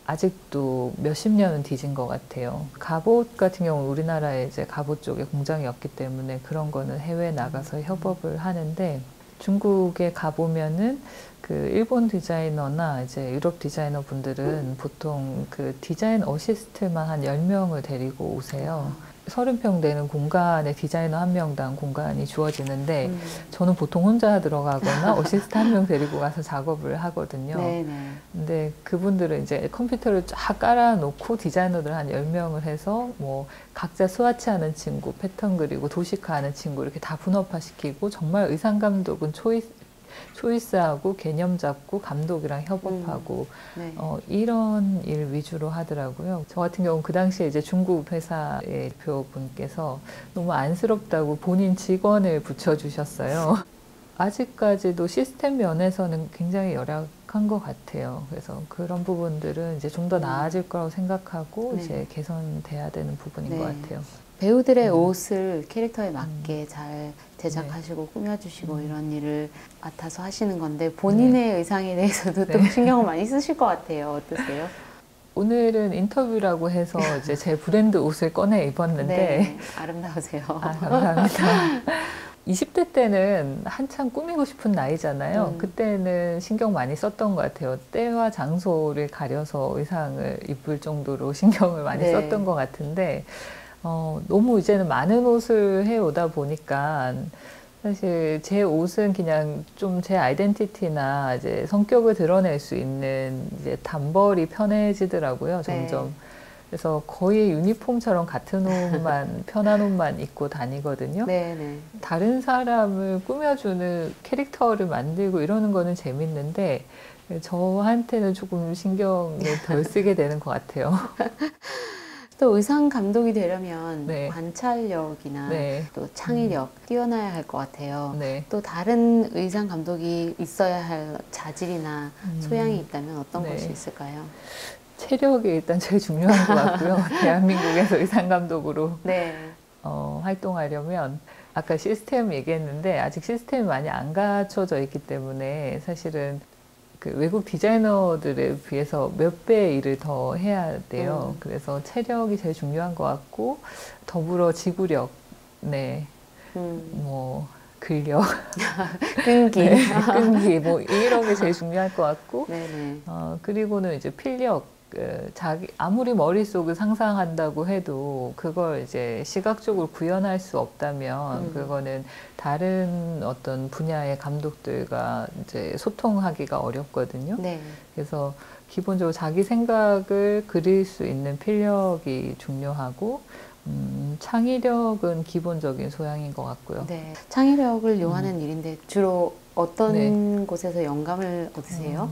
아직도 몇십 년은 뒤진 것 같아요. 갑옷 같은 경우는 우리나라에 이제 갑옷 쪽에 공장이 없기 때문에 그런 거는 해외에 나가서 협업을 하는데 중국에 가보면은 그 일본 디자이너나 이제 유럽 디자이너 분들은 보통 그 디자인 어시스트만 한 10명을 데리고 오세요. 30평 되는 공간에 디자이너 1명당 공간이 주어지는데 저는 보통 혼자 들어가거나 어시스트 1명 데리고 가서 작업을 하거든요. 네네. 근데 그분들은 이제 컴퓨터를 쫙 깔아놓고 디자이너들 한 10명을 해서 뭐 각자 스와치하는 친구, 패턴 그리고 도식화하는 친구 이렇게 다 분업화시키고 정말 의상 감독은 초이스하고 개념 잡고 감독이랑 협업하고 네. 이런 일 위주로 하더라고요. 저 같은 경우는 그 당시에 이제 중국 회사의 대표분께서 너무 안쓰럽다고 본인 직원을 붙여주셨어요. 아직까지도 시스템 면에서는 굉장히 열악한 것 같아요. 그래서 그런 부분들은 이제 좀 더 나아질 거라고 생각하고 네. 이제 개선돼야 되는 부분인 네. 것 같아요. 배우들의 옷을 캐릭터에 맞게 잘 제작하시고 꾸며주시고 이런 일을 맡아서 하시는 건데 본인의 의상에 대해서도 또 신경을 많이 쓰실 것 같아요. 어떠세요? 오늘은 인터뷰라고 해서 이제 제 브랜드 옷을 꺼내 입었는데 네, 아름다우세요. 아, 감사합니다. 20대 때는 한참 꾸미고 싶은 나이잖아요. 그때는 신경 많이 썼던 것 같아요. 때와 장소를 가려서 의상을 입을 정도로 신경을 많이 썼던 것 같은데 너무 이제는 많은 옷을 해오다 보니까 사실 제 옷은 그냥 좀 제 아이덴티티나 이제 성격을 드러낼 수 있는 이제 단벌이 편해지더라고요, 점점. 그래서 거의 유니폼처럼 같은 옷만, 편한 옷만 입고 다니거든요. 네네. 다른 사람을 꾸며주는 캐릭터를 만들고 이러는 거는 재밌는데 저한테는 조금 신경을 덜 쓰게 되는 것 같아요. 또 의상 감독이 되려면 관찰력이나 또 창의력 뛰어나야 할 것 같아요. 또 다른 의상 감독이 있어야 할 자질이나 소양이 있다면 어떤 것이 있을까요? 체력이 일단 제일 중요한 것 같고요. 대한민국에서 의상 감독으로 활동하려면 아까 시스템 얘기했는데 아직 시스템이 많이 안 갖춰져 있기 때문에 사실은 그 외국 디자이너들에 비해서 몇 배의 일을 더 해야 돼요. 그래서 체력이 제일 중요한 것 같고 더불어 지구력, 뭐 근력, 끈기, 끈기 뭐 이런 게 제일 중요할 것 같고 그리고는 이제 필력. 자기 아무리 머릿속을 상상한다고 해도 그걸 이제 시각적으로 구현할 수 없다면 그거는 다른 어떤 분야의 감독들과 이제 소통하기가 어렵거든요. 그래서 기본적으로 자기 생각을 그릴 수 있는 필력이 중요하고 창의력은 기본적인 소양인 것 같고요. 창의력을 요하는 일인데 주로 어떤 곳에서 영감을 얻으세요?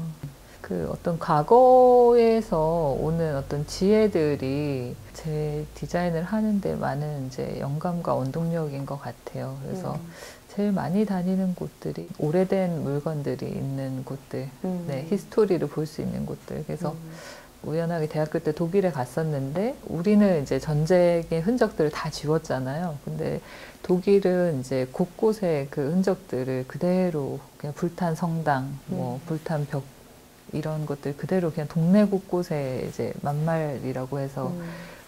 그 어떤 과거에서 오는 어떤 지혜들이 제 디자인을 하는데 많은 이제 영감과 원동력인 것 같아요. 그래서 제일 많이 다니는 곳들이 오래된 물건들이 있는 곳들, 히스토리를 볼 수 있는 곳들. 그래서 우연하게 대학교 때 독일에 갔었는데 우리는 이제 전쟁의 흔적들을 다 지웠잖아요. 근데 독일은 이제 곳곳에 그 흔적들을 그대로 그냥 불탄 성당, 뭐 불탄 벽 이런 것들 그대로 그냥 동네 곳곳에 이제 만말이라고 해서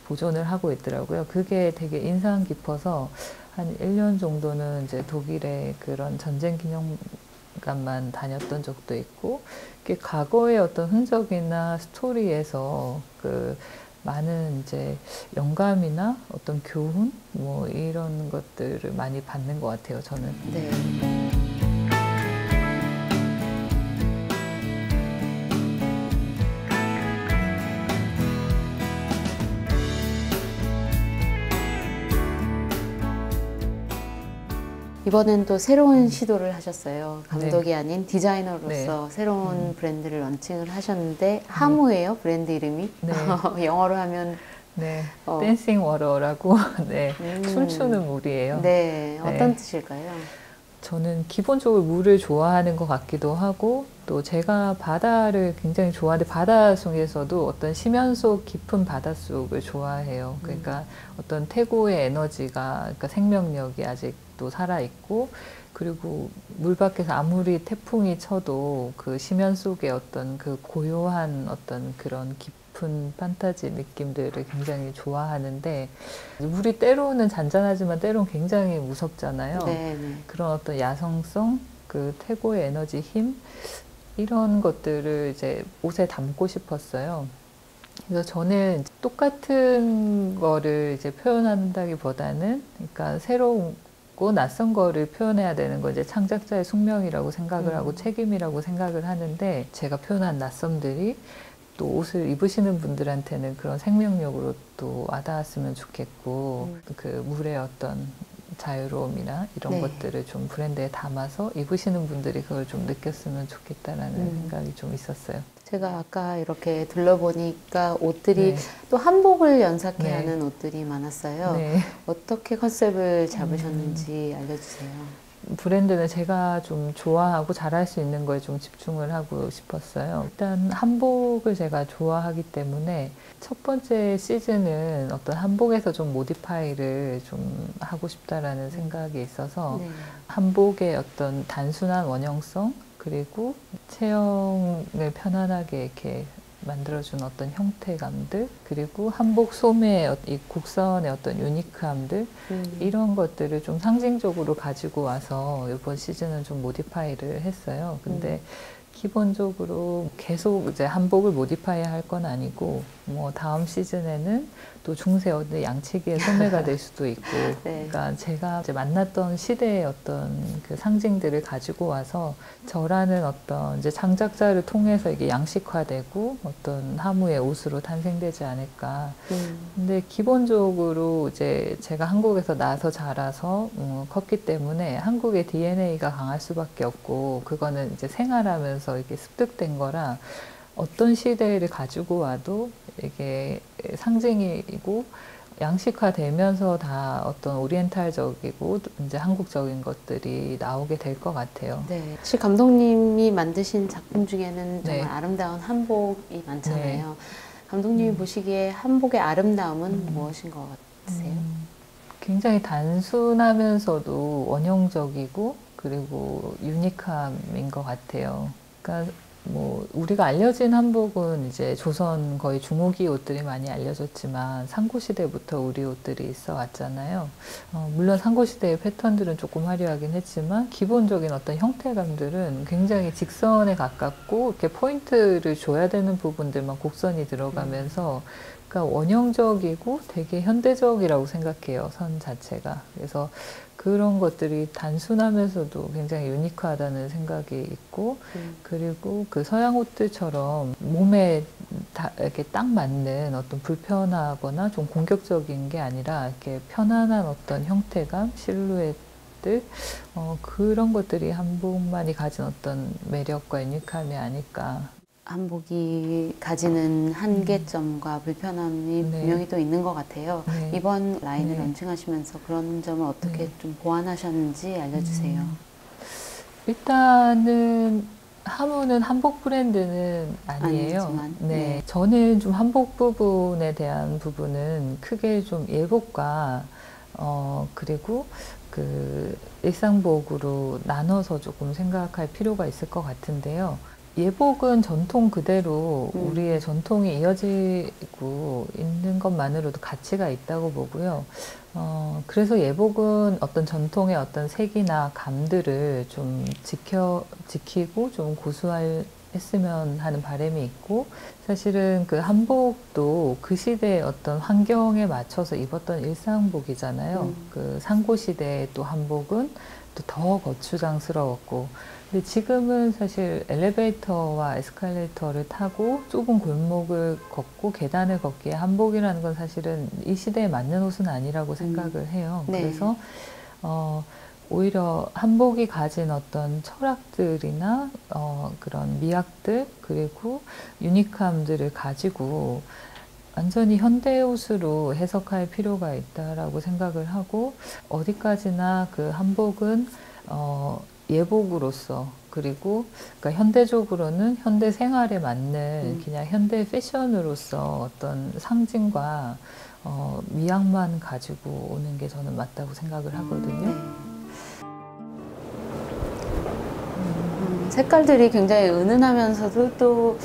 보존을 하고 있더라고요. 그게 되게 인상 깊어서 한 1년 정도는 이제 독일의 그런 전쟁 기념관만 다녔던 적도 있고, 이게 과거의 어떤 흔적이나 스토리에서 그 많은 이제 영감이나 어떤 교훈 뭐 이런 것들을 많이 받는 것 같아요, 저는. 이번엔 또 새로운 시도를 하셨어요. 감독이 아닌 디자이너로서 새로운 브랜드를 런칭을 하셨는데 하무예요, 브랜드 이름이. 영어로 하면 댄싱 워터라고 춤추는 물이에요. 어떤 뜻일까요? 저는 기본적으로 물을 좋아하는 것 같기도 하고 또 제가 바다를 굉장히 좋아하는데 바다 속에서도 어떤 심연속 깊은 바닷속을 좋아해요. 그러니까 어떤 태고의 에너지가, 그러니까 생명력이 아직도 살아있고, 그리고 물 밖에서 아무리 태풍이 쳐도 그 심연 속의 어떤 그 고요한 어떤 그런 깊은 판타지 느낌들을 굉장히 좋아하는데, 물이 때로는 잔잔하지만 때로는 굉장히 무섭잖아요. 그런 어떤 야성성, 그 태고의 에너지, 힘 이런 것들을 이제 옷에 담고 싶었어요. 그래서 저는 똑같은 거를 이제 표현한다기보다는, 그러니까 새롭고 낯선 거를 표현해야 되는 거 이제 창작자의 숙명이라고 생각을 하고 책임이라고 생각을 하는데, 제가 표현한 낯섦들이 또 옷을 입으시는 분들한테는 그런 생명력으로 또 와닿았으면 좋겠고, 그 물의 어떤 자유로움이나 이런 네. 것들을 좀 브랜드에 담아서 입으시는 분들이 그걸 좀 느꼈으면 좋겠다라는 생각이 좀 있었어요. 제가 아까 이렇게 둘러보니까 옷들이 네. 또 한복을 연상케 네. 하는 옷들이 많았어요. 네. 어떻게 컨셉을 잡으셨는지 알려주세요. 브랜드는 제가 좀 좋아하고 잘할 수 있는 거에 좀 집중을 하고 싶었어요. 일단 한복을 제가 좋아하기 때문에 첫 번째 시즌은 어떤 한복에서 좀 모디파이를 좀 하고 싶다라는 생각이 있어서 네. 한복의 어떤 단순한 원형성, 그리고 체형을 편안하게 이렇게 만들어준 어떤 형태감들, 그리고 한복 소매의 이 곡선의 어떤 유니크함들, 이런 것들을 좀 상징적으로 가지고 와서 이번 시즌은 좀 모디파이를 했어요. 근데 기본적으로 계속 이제 한복을 모디파이 할 건 아니고, 뭐 다음 시즌에는 또 중세 어디 양치기의 소매가 될 수도 있고, 네. 그러니까 제가 이제 만났던 시대의 어떤 그 상징들을 가지고 와서 저라는 어떤 이제 창작자를 통해서 이게 양식화되고 어떤 하무의 옷으로 탄생되지 않을까. 근데 기본적으로 이제 제가 한국에서 나서 자라서 컸기 때문에 한국의 DNA가 강할 수밖에 없고, 그거는 이제 생활하면서 이렇게 습득된 거라 어떤 시대를 가지고 와도 이게 상징이고 양식화되면서 다 어떤 오리엔탈적이고 이제 한국적인 것들이 나오게 될 것 같아요. 네. 혹시 감독님이 만드신 작품 중에는 정말 네. 아름다운 한복이 많잖아요. 네. 감독님이 보시기에 한복의 아름다움은 무엇인 것 같으세요? 굉장히 단순하면서도 원형적이고 그리고 유니크함인 것 같아요. 그러니까 뭐 우리가 알려진 한복은 이제 조선 거의 중후기 옷들이 많이 알려졌지만 상고시대부터 우리 옷들이 있어 왔잖아요. 물론 상고시대의 패턴들은 조금 화려하긴 했지만 기본적인 어떤 형태감들은 굉장히 직선에 가깝고 이렇게 포인트를 줘야 되는 부분들만 곡선이 들어가면서 그러니까 원형적이고 되게 현대적이라고 생각해요, 선 자체가. 그래서 그런 것들이 단순하면서도 굉장히 유니크하다는 생각이 있고, 그리고 그 서양 옷들처럼 몸에 이렇게 딱 맞는 어떤 불편하거나 좀 공격적인 게 아니라 이렇게 편안한 어떤 형태감, 실루엣들, 그런 것들이 한복만이 가진 어떤 매력과 유니크함이 아닐까. 한복이 가지는 한계점과 불편함이 네. 분명히 또 있는 것 같아요. 네. 이번 라인을 네. 론칭하시면서 그런 점을 어떻게 네. 좀 보완하셨는지 알려주세요. 일단은 하무는 한복 브랜드는 아니에요. 아니지만, 네. 네. 저는 좀 한복 부분에 대한 부분은 크게 좀 예복과 그리고 그 일상복으로 나눠서 조금 생각할 필요가 있을 것 같은데요. 예복은 전통 그대로 우리의 전통이 이어지고 있는 것만으로도 가치가 있다고 보고요. 그래서 예복은 어떤 전통의 어떤 색이나 감들을 좀 지키고 좀 고수했으면 하는 바람이 있고, 사실은 그 한복도 그 시대의 어떤 환경에 맞춰서 입었던 일상복이잖아요. 그 상고시대의 또 한복은 또 더 거추장스러웠고, 근데 지금은 사실 엘리베이터와 에스컬레이터를 타고 좁은 골목을 걷고 계단을 걷기에 한복이라는 건 사실은 이 시대에 맞는 옷은 아니라고 생각을 해요. 네. 그래서 오히려 한복이 가진 어떤 철학들이나 그런 미학들 그리고 유니크함들을 가지고 완전히 현대 옷으로 해석할 필요가 있다라고 생각을 하고, 어디까지나 그 한복은 예복으로서, 그리고 그러니까 현대적으로는 현대 생활에 맞는 그냥 현대 패션으로서 어떤 상징과 미학만 가지고 오는 게 저는 맞다고 생각을 하거든요. 색깔들이 굉장히 은은하면서도 또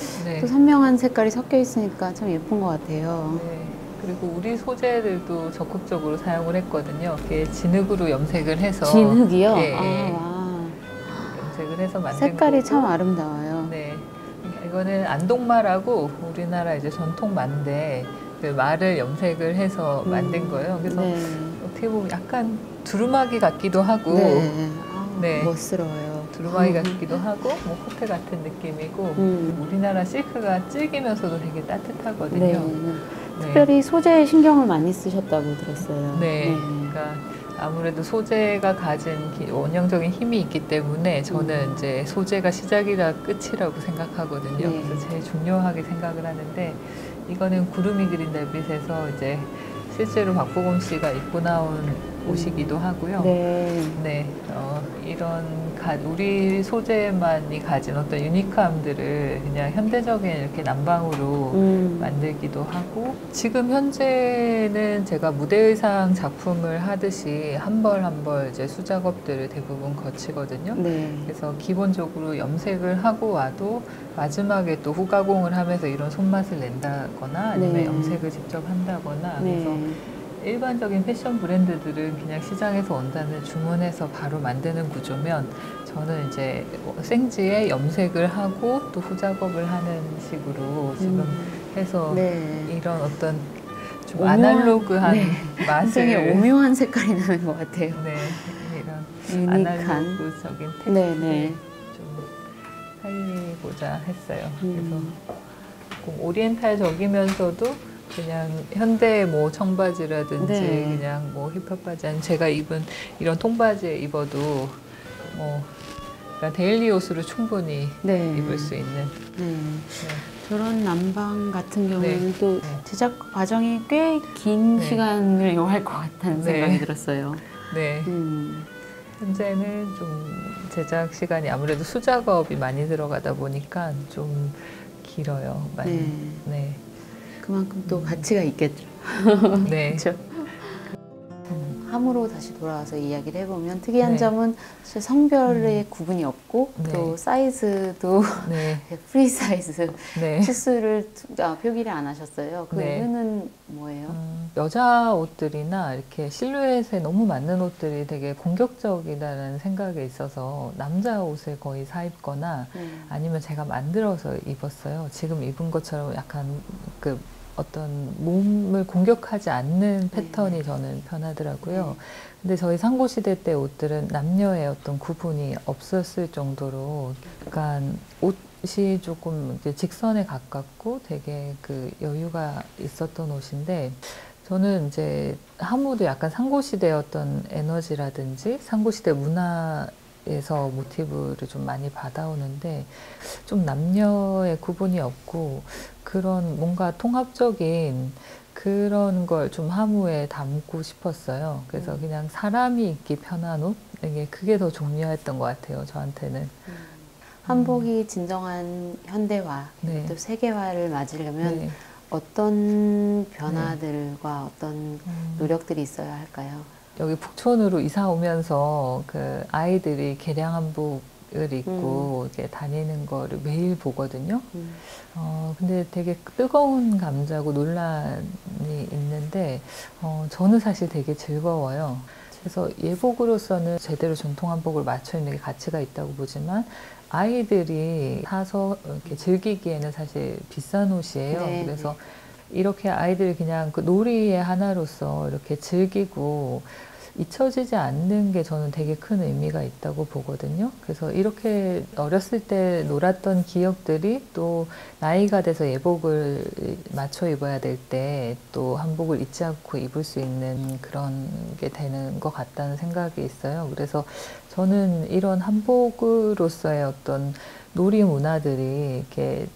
선명한 색깔이 섞여 있으니까 참 예쁜 것 같아요. 네. 그리고 우리 소재들도 적극적으로 사용을 했거든요. 이렇게 진흙으로 염색을 해서. 진흙이요? 예, 예. 생각을 해서 만든 색깔이 거고. 참 아름다워요. 네, 이거는 안동마라고 우리나라 이제 전통 마인데 그 말을 염색을 해서 만든 거예요. 그래서 네. 어떻게 보면 약간 두루마기 같기도 하고, 네. 네. 멋스러워요. 두루마기 같기도 하고, 뭐 코트 같은 느낌이고, 우리나라 실크가 질기면서도 되게 따뜻하거든요. 네. 네. 특별히 소재에 신경을 많이 쓰셨다고 들었어요. 네. 그러니까 아무래도 소재가 가진 원형적인 힘이 있기 때문에 저는 이제 소재가 시작이라 끝이라고 생각하거든요. 네. 그래서 제일 중요하게 생각을 하는데, 이거는 구름이 그린 달빛에서 이제 실제로 박보검 씨가 입고 나온 옷이기도 하고요. 네. 네, 우리 소재만이 가진 어떤 유니크함들을 그냥 현대적인 이렇게 난방으로 만들기도 하고, 지금 현재는 제가 무대 의상 작품을 하듯이 한 벌 한 벌 이제 수작업들을 대부분 거치거든요. 네. 그래서 기본적으로 염색을 하고 와도 마지막에 또 후가공을 하면서 이런 손맛을 낸다거나 아니면 네. 염색을 직접 한다거나, 네. 그래서 일반적인 패션 브랜드들은 그냥 시장에서 원단을 주문해서 바로 만드는 구조면, 저는 이제 생지에 염색을 하고 또 후작업을 하는 식으로 지금 해서 네. 이런 어떤 좀 아날로그한 네. 맛을, 굉장히 오묘한 색깔이 나는 것 같아요. 네, 이런 유니크한. 아날로그적인 텍스트를 네. 좀 살리고자 했어요. 그래서 꼭 오리엔탈적이면서도 그냥 현대 뭐 청바지라든지 네. 그냥 뭐 힙합 바지, 아니면 제가 입은 이런 통바지 입어도 뭐 그러니까 데일리 옷으로 충분히 네. 입을 수 있는. 네. 네. 저런 난방 같은 경우는 네. 또 네. 제작 과정이 꽤 긴 네. 시간을 요할 것 같다는 네. 생각이 들었어요. 네. 현재는 좀 제작 시간이 아무래도 수작업이 많이 들어가다 보니까 좀 길어요. 많이. 네. 네. 그만큼 또 가치가 있겠죠. 네. 그렇죠. 함으로 다시 돌아와서 이야기를 해보면 특이한 네. 점은 사실 성별의 구분이 없고 네. 또 사이즈도 네. 프리 사이즈 네. 치수를 표기를 안 하셨어요. 그 네. 이유는 뭐예요? 여자 옷들이나 이렇게 실루엣에 너무 맞는 옷들이 되게 공격적이다는 생각에 있어서 남자 옷을 거의 사 입거나 아니면 제가 만들어서 입었어요. 지금 입은 것처럼 약간 그 어떤 몸을 공격하지 않는 패턴이 저는 편하더라고요. 근데 저희 상고시대 때 옷들은 남녀의 어떤 구분이 없었을 정도로 약간 옷이 조금 이제 직선에 가깝고 되게 그 여유가 있었던 옷인데, 저는 이제 하무도 약간 상고시대의 어떤 에너지라든지 상고시대 문화에서 모티브를 좀 많이 받아오는데, 좀 남녀의 구분이 없고 그런 뭔가 통합적인 그런 걸 좀 하무에 담고 싶었어요. 그래서 그냥 사람이 입기 편한 옷, 그게 더 중요했던 것 같아요, 저한테는. 한복이 진정한 현대화, 네. 또 세계화를 맞으려면 네. 어떤 변화들과 어떤 노력들이 있어야 할까요? 여기 북촌으로 이사 오면서 그 아이들이 개량 한복을 입고 이렇게 다니는 거를 매일 보거든요. 근데 되게 뜨거운 감자고 논란이 있는데, 저는 사실 되게 즐거워요. 그래서 예복으로서는 제대로 전통 한복을 맞춰 입는 게 가치가 있다고 보지만, 아이들이 사서 이렇게 즐기기에는 사실 비싼 옷이에요. 네, 그래서 이렇게 아이들이 그냥 그 놀이의 하나로서 이렇게 즐기고 잊혀지지 않는 게 저는 되게 큰 의미가 있다고 보거든요. 그래서 이렇게 어렸을 때 놀았던 기억들이 또 나이가 돼서 예복을 맞춰 입어야 될 때 또 한복을 잊지 않고 입을 수 있는 그런 게 되는 것 같다는 생각이 있어요. 그래서 저는 이런 한복으로서의 어떤 놀이 문화들이 이렇게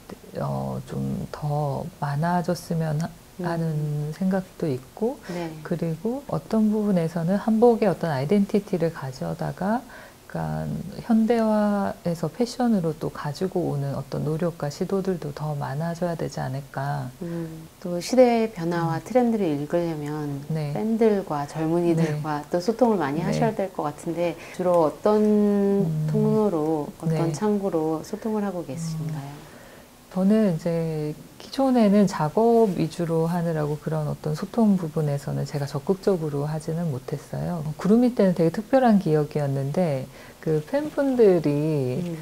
좀 더 많아졌으면 하는 생각도 있고, 네. 그리고 어떤 부분에서는 한복의 어떤 아이덴티티를 가져다가 그러니까 현대화에서 패션으로 또 가지고 오는 어떤 노력과 시도들도 더 많아져야 되지 않을까. 또 시대의 변화와 트렌드를 읽으려면 네. 팬들과 젊은이들과 또 소통을 많이 하셔야 될 것 같은데, 주로 어떤 통로로, 어떤 네. 창구로 소통을 하고 계신가요? 저는 이제 기존에는 작업 위주로 하느라고 그런 어떤 소통 부분에서는 제가 적극적으로 하지는 못했어요. 구름이 때는 되게 특별한 기억이었는데 그 팬분들이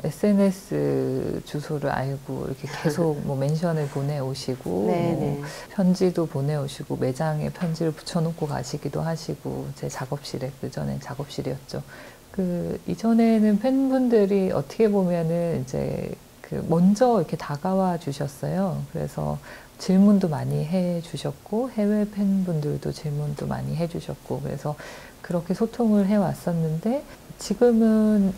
SNS 주소를 알고 이렇게 계속 뭐 멘션을 보내오시고 뭐 편지도 보내오시고 매장에 편지를 붙여놓고 가시기도 하시고 제 작업실에 그전엔 작업실이었죠. 그 이전에는 팬분들이 어떻게 보면은 이제 그 먼저 이렇게 다가와 주셨어요. 그래서 질문도 많이 해 주셨고 해외 팬분들도 질문도 많이 해 주셨고 그래서 그렇게 소통을 해 왔었는데 지금은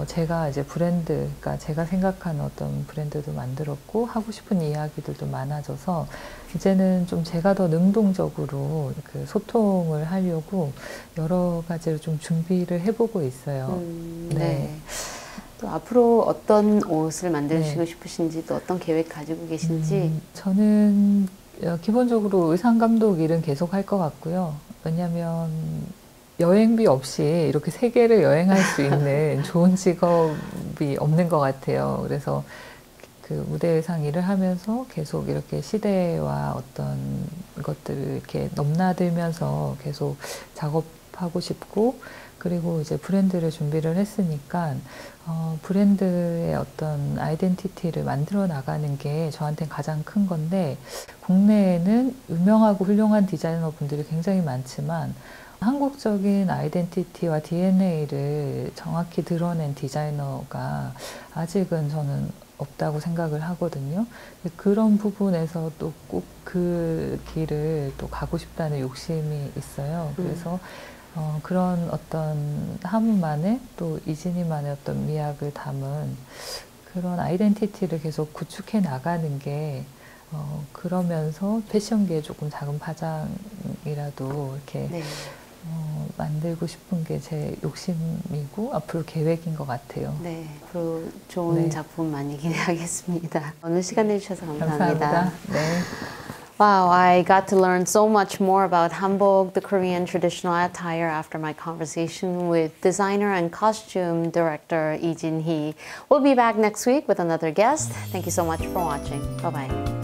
제가 이제 브랜드, 그러니까 제가 생각하는 어떤 브랜드도 만들었고 하고 싶은 이야기들도 많아져서 이제는 좀 제가 더 능동적으로 그 소통을 하려고 여러 가지를 좀 준비를 해보고 있어요. 네. 또 앞으로 어떤 옷을 만드시고 싶으신지 또 어떤 계획 가지고 계신지? 저는 기본적으로 의상 감독 일은 계속 할 것 같고요. 왜냐하면 여행비 없이 이렇게 세계를 여행할 수 있는 좋은 직업이 없는 것 같아요. 그래서 그 무대 의상 일을 하면서 계속 이렇게 시대와 어떤 것들을 이렇게 넘나들면서 계속 작업하고 싶고 그리고 이제 브랜드를 준비를 했으니까 브랜드의 어떤 아이덴티티를 만들어 나가는 게 저한테는 가장 큰 건데 국내에는 유명하고 훌륭한 디자이너 분들이 굉장히 많지만 한국적인 아이덴티티와 DNA를 정확히 드러낸 디자이너가 아직은 저는 없다고 생각을 하거든요. 그런 부분에서 또 꼭 그 길을 또 가고 싶다는 욕심이 있어요. 그래서 그런 어떤 하무만의 또 이진이만의 어떤 미학을 담은 그런 아이덴티티를 계속 구축해 나가는 게 그러면서 패션계에 조금 작은 파장이라도 이렇게 만들고 싶은 게 제 욕심이고 앞으로 계획인 것 같아요. 네, 앞으로 좋은 작품 많이 기대하겠습니다. 오늘 시간 내주셔서 감사합니다. 네. Wow, I got to learn so much more about hanbok, the Korean traditional attire, after my conversation with designer and costume director Lee Jin-hee. We'll be back next week with another guest. Thank you so much for watching. Bye-bye.